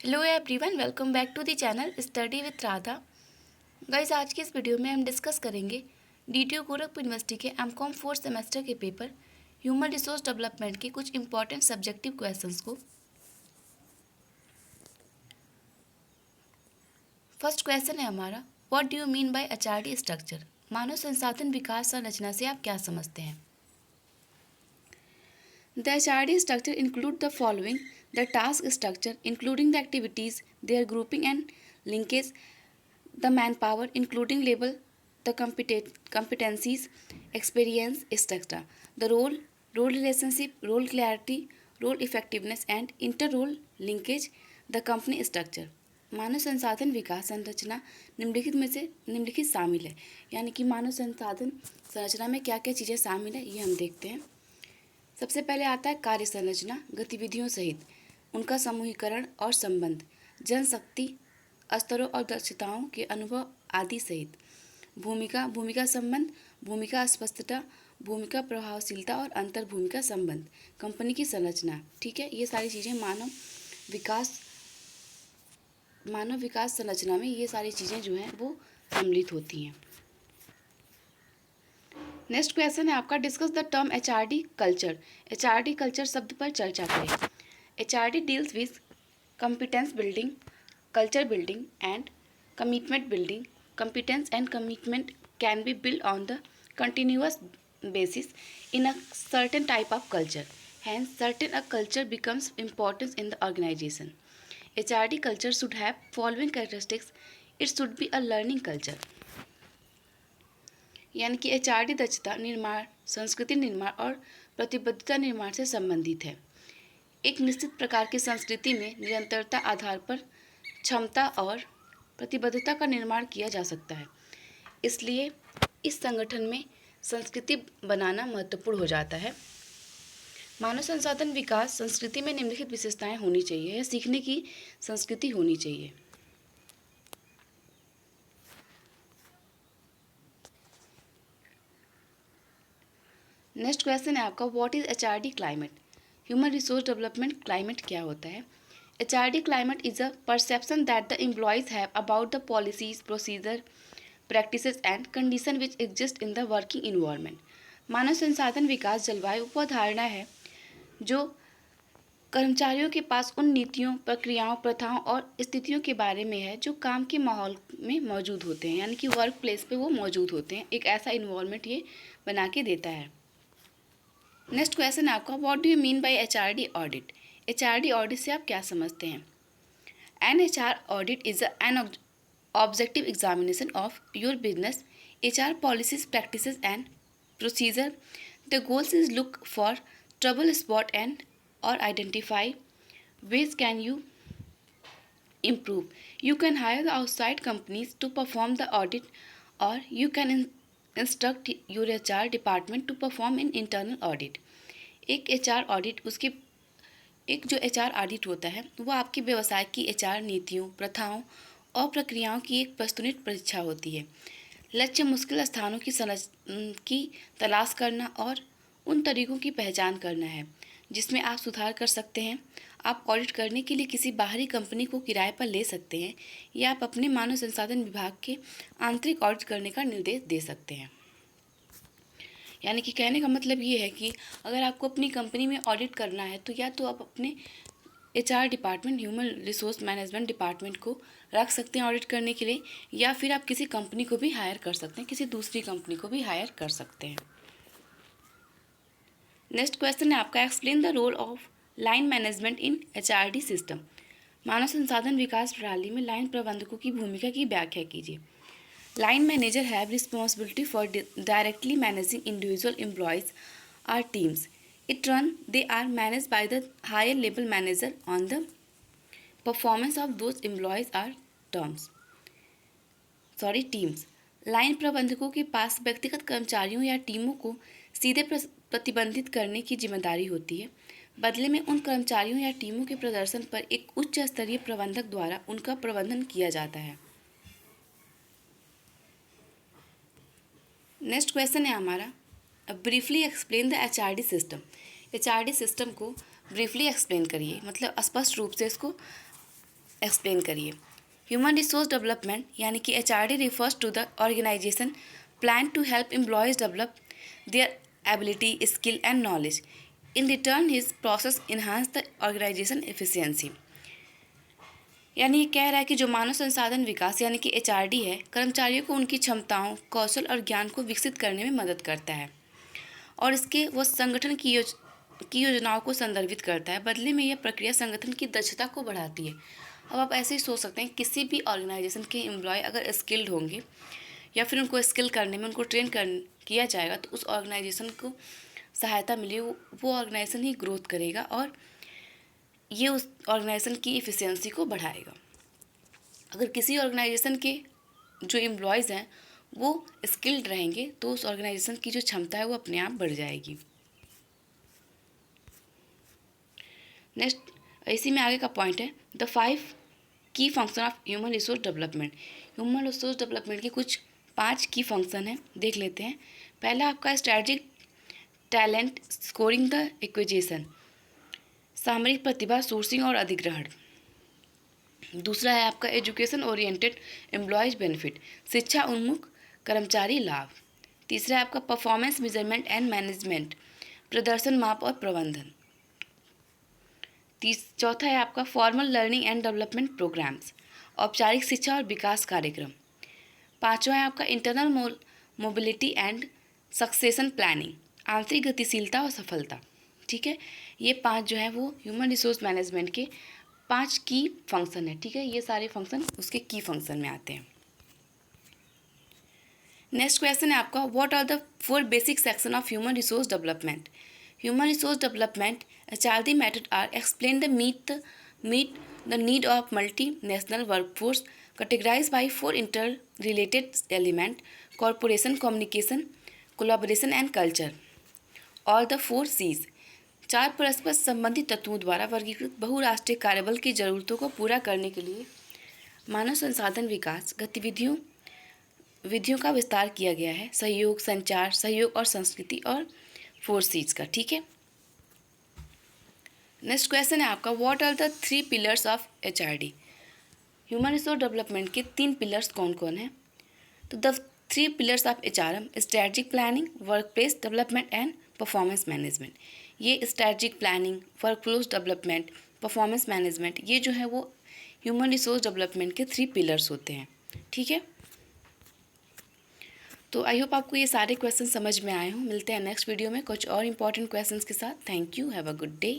Hello everyone, welcome back to the channel study with Radha. Guys, आज के इस video में हम डिस्कस करेंगे डीटीयू गोरखपुर यूनिवर्सिटी के एमकॉम 4th सेमेस्टर के पेपर ह्यूमन रिसोर्स डेवलपमेंट के कुछ इंपॉर्टेंट सब्जेक्टिव क्वेश्चंस को। फर्स्ट क्वेश्चन है हमारा, what do you mean by HRD structure? मानव संसाधन विकास संरचना से आप क्या समझते हैं? The HRD structure include the following: the task structure, including the activities, their grouping and linkage, the manpower, including label, the competencies, experience, etc. The role relationship, role clarity, role effectiveness and inter-role linkage, the company structure. मानव संसाधन विकास संरचना निम्नलिखित में से निम्नलिखित शामिल है, यानी कि मानव संसाधन संरचना में क्या क्या चीज़ें शामिल है ये हम देखते हैं। सबसे पहले आता है कार्य संरचना, गतिविधियों सहित उनका समूहीकरण और संबंध, जनशक्ति स्तरों और दक्षताओं के अनुभव आदि सहित। भूमिका संबंध, भूमिका स्पष्टता, भूमिका प्रभावशीलता और अंतर भूमिका संबंध, कंपनी की संरचना। ठीक है, ये सारी चीज़ें मानव विकास संरचना में ये सारी चीज़ें जो हैं वो सम्मिलित होती हैं। नेक्स्ट क्वेश्चन है आपका, discuss the term HRD culture. HRD culture शब्द पर चर्चा करें। HRD deals with competence building, culture building and commitment building. Competence and commitment can be built on the continuous basis in a certain type of culture. Hence, certain a culture becomes important in the organization. HRD culture should have following characteristics. It should be a learning culture. यानी कि HRD दक्षता निर्माण, संस्कृति निर्माण और प्रतिबद्धता निर्माण से संबंधित है। एक निश्चित प्रकार की संस्कृति में निरंतरता आधार पर क्षमता और प्रतिबद्धता का निर्माण किया जा सकता है। इसलिए इस संगठन में संस्कृति बनाना महत्वपूर्ण हो जाता है। मानव संसाधन विकास संस्कृति में निम्नलिखित विशेषताएं होनी चाहिए, सीखने की संस्कृति होनी चाहिए। नेक्स्ट क्वेश्चन है आपका, what is HRD climate? Human resource development climate क्या होता है? HRD climate is a perception that the employees have about the policies, procedure, practices and conditions which exist in the working environment. मानव संसाधन विकास जलवायु वह धारणा है जो कर्मचारियों के पास उन नीतियों, प्रक्रियाओं, प्रथाओं और स्थितियों के बारे में है जो काम के माहौल में मौजूद होते हैं, यानी कि वर्क प्लेस पे वो मौजूद होते हैं। एक ऐसा इन्वायरमेंट ये बना के देता है। नेक्स्ट क्वेश्चन आपका, what do you mean by HRD audit? HRD audit से आप क्या समझते हैं? An HR audit is an objective examination of your business, HR policies, practices and procedure. The goals is look for trouble spot and और identify ways can you improve. You can hire the outside companies to perform the audit or you can instruct your HR department to perform an internal audit. एक HR audit एक जो HR audit होता है वो आपके व्यवसाय की HR नीतियों, प्रथाओं और प्रक्रियाओं की एक प्रस्तुत परीक्षा होती है। लक्ष्य मुश्किल स्थानों की तलाश करना और उन तरीकों की पहचान करना है जिसमें आप सुधार कर सकते हैं। आप ऑडिट करने के लिए किसी बाहरी कंपनी को किराए पर ले सकते हैं या आप अपने मानव संसाधन विभाग के आंतरिक ऑडिट करने का निर्देश दे सकते हैं। यानी कि कहने का मतलब ये है कि अगर आपको अपनी कंपनी में ऑडिट करना है तो या तो आप अपने HR department, human resource management department को रख सकते हैं ऑडिट करने के लिए, या फिर आप किसी कंपनी को भी हायर कर सकते हैं, किसी दूसरी कंपनी को भी हायर कर सकते हैं। नेक्स्ट क्वेश्चन है आपका, explain the role of line management in HRD system. मानव संसाधन विकास प्रणाली में लाइन प्रबंधकों की भूमिका की व्याख्या कीजिए। Line manager have responsibility for directly managing individual employees or teams. They are managed by the higher level manager on the performance of those employees or teams. Line प्रबंधकों के पास व्यक्तिगत कर्मचारियों या टीमों को सीधे प्रतिबंधित करने की जिम्मेदारी होती है। बदले में उन कर्मचारियों या टीमों के प्रदर्शन पर एक उच्च स्तरीय प्रबंधक द्वारा उनका प्रबंधन किया जाता है। नेक्स्ट क्वेश्चन है हमारा, briefly explain the HRD system. HRD system को ब्रीफली एक्सप्लेन करिए, मतलब स्पष्ट रूप से इसको एक्सप्लेन करिए। ह्यूमन रिसोर्स डेवलपमेंट यानी कि HRD refers to the organization plan to help employees develop their ability, skill and knowledge. In return his process enhance the organization efficiency. यानी ये कह रहा है कि जो मानव संसाधन विकास यानी कि HRD है, कर्मचारियों को उनकी क्षमताओं, कौशल और ज्ञान को विकसित करने में मदद करता है और इसके वो संगठन की योजनाओं को संदर्भित करता है। बदले में यह प्रक्रिया संगठन की दक्षता को बढ़ाती है। अब आप ऐसे ही सोच सकते हैं, किसी भी ऑर्गेनाइजेशन के एम्प्लॉय अगर स्किल्ड होंगे या फिर उनको स्किल करने में उनको ट्रेन किया जाएगा तो उस ऑर्गेनाइजेशन को सहायता मिली, वो ऑर्गेनाइजेशन ही ग्रोथ करेगा और ये उस ऑर्गेनाइजेशन की इफ़िशियंसी को बढ़ाएगा। अगर किसी ऑर्गेनाइजेशन के जो एम्प्लॉयज़ हैं वो स्किल्ड रहेंगे तो उस ऑर्गेनाइजेशन की जो क्षमता है वो अपने आप बढ़ जाएगी। नेक्स्ट, इसी में आगे का पॉइंट है द 5 की function of human resource development. Human resource development के कुछ 5 की फंक्शन हैं, देख लेते हैं। पहला आपका strategic talent scoring the acquisition, सामरिक प्रतिभा सोर्सिंग और अधिग्रहण। दूसरा है आपका एजुकेशन ओरिएंटेड एम्प्लॉयज बेनिफिट, शिक्षा उन्मुख कर्मचारी लाभ। तीसरा है आपका परफॉर्मेंस मेजरमेंट एंड मैनेजमेंट, प्रदर्शन माप और प्रबंधन। चौथा है आपका formal learning and development programs, औपचारिक शिक्षा और विकास कार्यक्रम। पांचवा है आपका internal mobility and succession planning, आंतरिक गतिशीलता और सफलता। ठीक है, ये 5 जो है वो ह्यूमन रिसोर्स मैनेजमेंट के 5 की फंक्शन है। ठीक है, ये सारे फंक्शन उसके की फंक्शन में आते हैं। नेक्स्ट क्वेश्चन है आपका what are the 4 basic section of human resource development. Human resource development HRD method are explain the meet the need of multinational workforce categorized by 4 interrelated elements: corporation, communication, collaboration and culture, और the 4 Cs। 4 परस्पर संबंधित तत्वों द्वारा वर्गीकृत बहुराष्ट्रीय कार्यबल की जरूरतों को पूरा करने के लिए मानव संसाधन विकास विधियों का विस्तार किया गया है। सहयोग, संचार, सहयोग और संस्कृति, और 4 Cs का। ठीक है, नेक्स्ट क्वेश्चन है आपका what are the 3 pillars of HRD। Human resource development के 3 पिलर्स कौन कौन हैं? तो the 3 pillars of HRM strategic planning, work place development and performance management. ये strategic planning, work flows development, performance management, ये जो है वो ह्यूमन रिसोर्स डेवलपमेंट के 3 पिलर्स होते हैं। ठीक है, तो आई होप आपको ये सारे क्वेश्चन समझ में आए हों। मिलते हैं नेक्स्ट वीडियो में कुछ और इंपॉर्टेंट क्वेश्चंस के साथ। Thank you, have a good day.